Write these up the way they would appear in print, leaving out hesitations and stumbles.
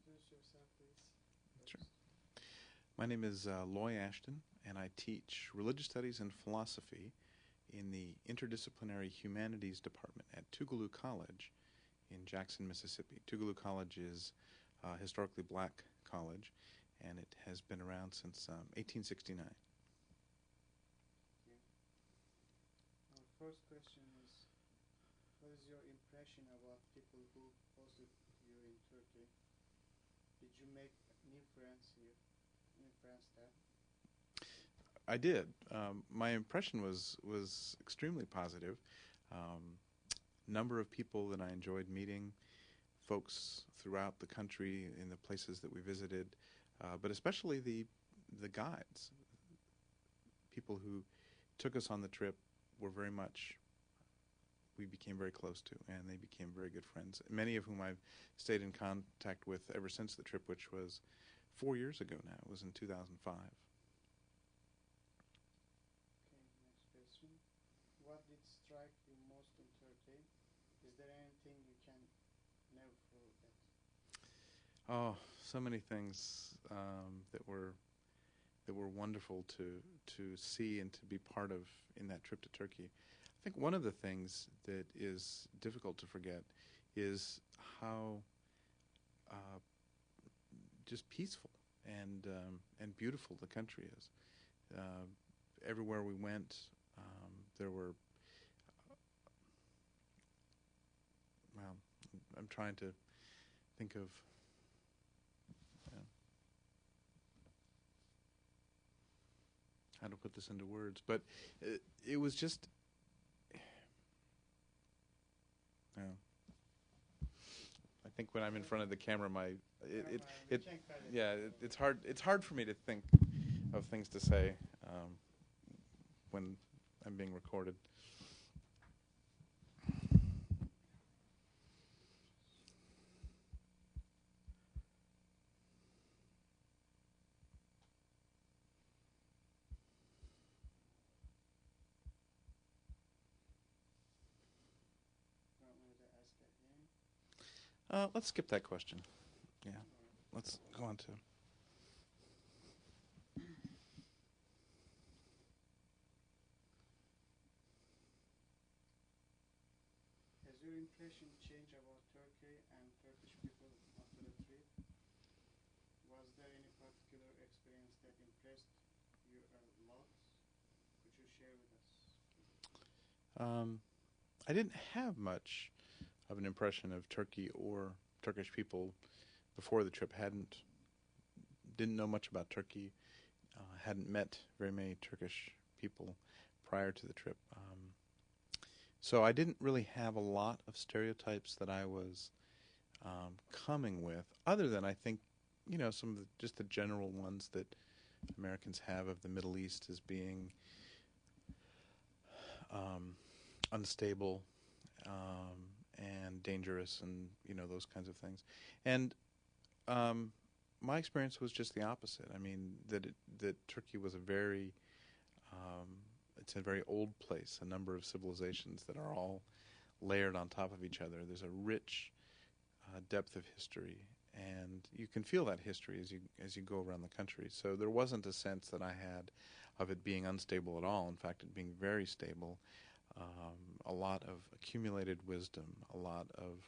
introduce yourself, please? Sure. My name is Loy Ashton, and I teach religious studies and philosophy in the Interdisciplinary Humanities Department at Tougaloo College in Jackson, Mississippi. Tougaloo College is a historically black college, and it has been around since 1869. Okay. Our first question is, what is your impression about people who hosted you in Turkey? Did you make new friends here, new friends there? I did. My impression was extremely positive. Number of people that I enjoyed meeting, folks throughout the country in the places that we visited, but especially the guides. People who took us on the trip were we became very close to, and they became very good friends. Many of whom I've stayed in contact with ever since the trip, which was 4 years ago now. It was in 2005. Okay, next question. What did strike you most in Turkey? Is there anything you can never forget? Oh, so many things that were wonderful to see and to be part of in that trip to Turkey. I think one of the things that is difficult to forget is how just peaceful and beautiful the country is. Everywhere we went, there were. Well, I'm trying to think of. How to put this into words, but it was just. I think when I'm in front of the camera, it's hard for me to think of things to say when I'm being recorded. Let's skip that question. Yeah, let's go on to. Has your impression changed about Turkey and Turkish people after the trip? Was there any particular experience that impressed you a lot? Could you share with us? I didn't have much of an impression of Turkey or Turkish people before the trip. Didn't know much about Turkey. Hadn't met very many Turkish people prior to the trip. So I didn't really have a lot of stereotypes that I was coming with, other than I think, some of just the general ones that Americans have of the Middle East as being unstable and dangerous, and those kinds of things. And my experience was just the opposite. I mean, that Turkey was it's a very old place, a number of civilizations that are all layered on top of each other. There's a rich depth of history, and you can feel that history as you go around the country. So there wasn't a sense that I had of it being unstable at all. In fact, it being very stable. A lot of accumulated wisdom, a lot of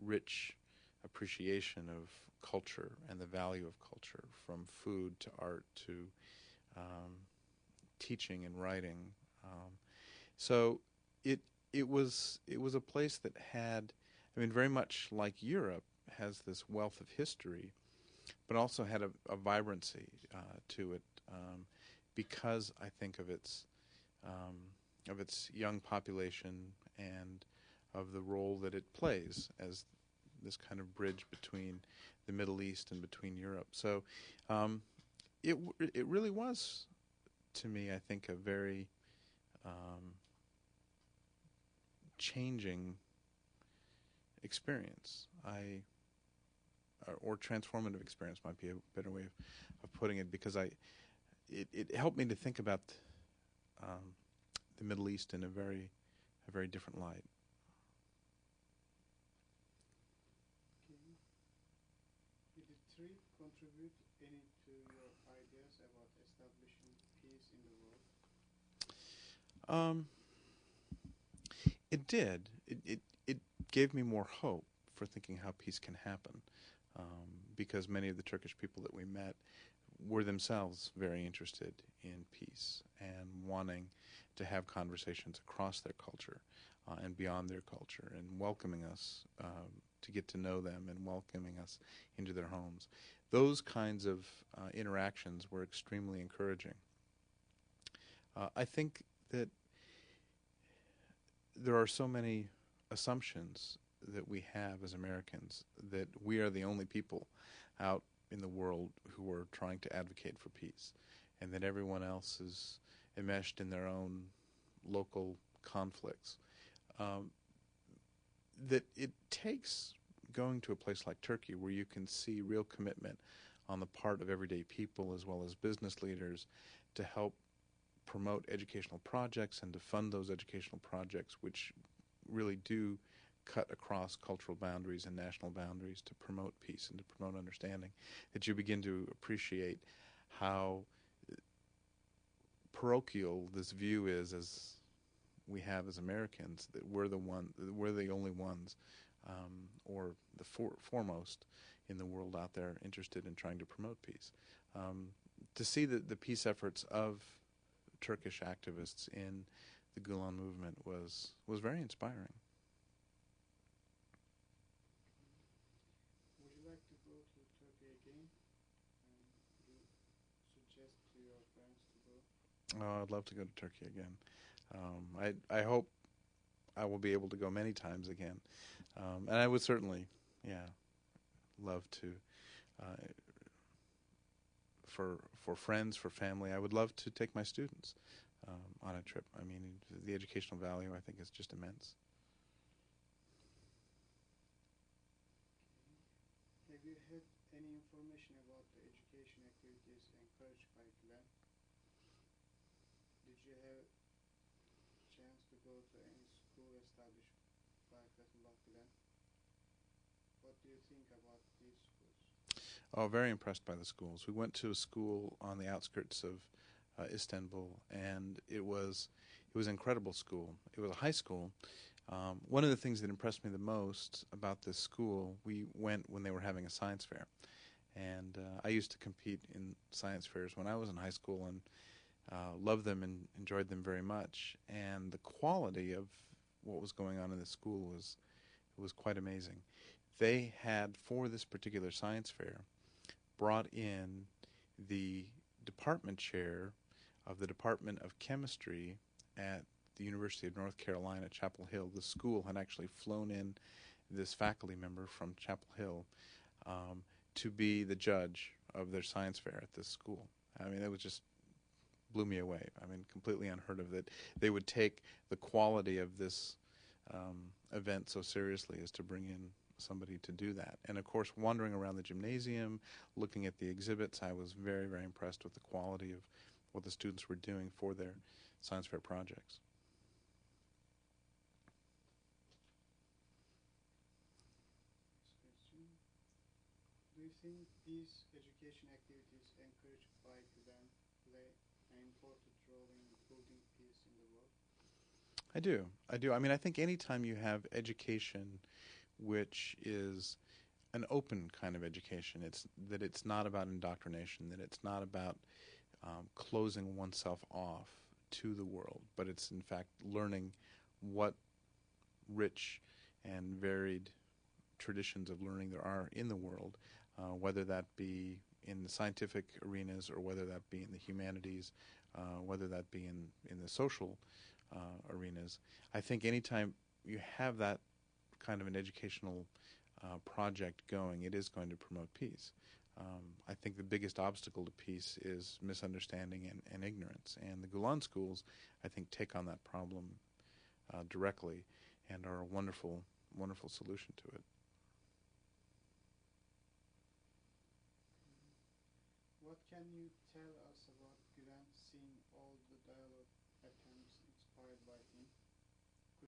rich appreciation of culture and the value of culture, from food to art to teaching and writing. So it was a place that had, very much like Europe, has this wealth of history, but also had a vibrancy to it, because I think of its young population and of the role that it plays as this kind of bridge between the Middle East and between Europe. So it really was, to me, I think, a very changing experience. Or transformative experience might be a better way of putting it, because it helped me to think about the Middle East in a very different light. Okay. contribute any to your ideas about establishing peace in the world? Um, it did. It gave me more hope for thinking how peace can happen, because many of the Turkish people that we met were themselves very interested in peace and wanting to have conversations across their culture and beyond their culture, and welcoming us to get to know them and welcoming us into their homes. Those kinds of interactions were extremely encouraging. I think that there are so many assumptions that we have as Americans that we are the only people out in the world who are trying to advocate for peace, and that everyone else is enmeshed in their own local conflicts. That it takes going to a place like Turkey, where you can see real commitment on the part of everyday people as well as business leaders to help promote educational projects and to fund those educational projects, which really do cut across cultural boundaries and national boundaries to promote peace and to promote understanding, that you begin to appreciate how parochial this view is, as we have as Americans, that we're the only ones, or the foremost in the world out there interested in trying to promote peace. To see the peace efforts of Turkish activists in the Gulen movement was very inspiring. Would you like to go to Turkey again? And would you suggest to your friends to go? Oh, I'd love to go to Turkey again. I hope I will be able to go many times again, and I would certainly, love to. For friends, for family, I would love to take my students on a trip. I mean, the educational value, I think, is just immense. Have you had any information about the education activities encouraged by Gulen? Did you have a chance to go to any school established by Fethullah Gulen? What do you think about these schools? Oh, very impressed by the schools. We went to a school on the outskirts of Istanbul, and it was an incredible school. It was a high school. One of the things that impressed me the most about this school, we went when they were having a science fair, and I used to compete in science fairs when I was in high school, and loved them and enjoyed them very much. And the quality of what was going on in the school was quite amazing. They had, for this particular science fair, brought in the department chair of the Department of Chemistry at the University of North Carolina, Chapel Hill. The school had actually flown in this faculty member from Chapel Hill to be the judge of their science fair at this school. I mean, it was just blew me away. I mean, completely unheard of that they would take the quality of this event so seriously as to bring in somebody to do that. And of course, wandering around the gymnasium, looking at the exhibits, I was very, very impressed with the quality of what the students were doing for their science fair projects. Next question. Do you think these education activities encouraged by Gulen play an important role in building peace in the world? I do. I mean, I think anytime you have education which is an open kind of education, it's not about indoctrination, that it's not about closing oneself off to the world, but it's in fact learning what rich and varied traditions of learning there are in the world, whether that be in the scientific arenas or whether that be in the humanities, whether that be in the social arenas. I think anytime you have that kind of an educational project going, it is going to promote peace. I think the biggest obstacle to peace is misunderstanding and ignorance. And the Gulen schools, I think, take on that problem directly and are a wonderful, wonderful solution to it. What can you tell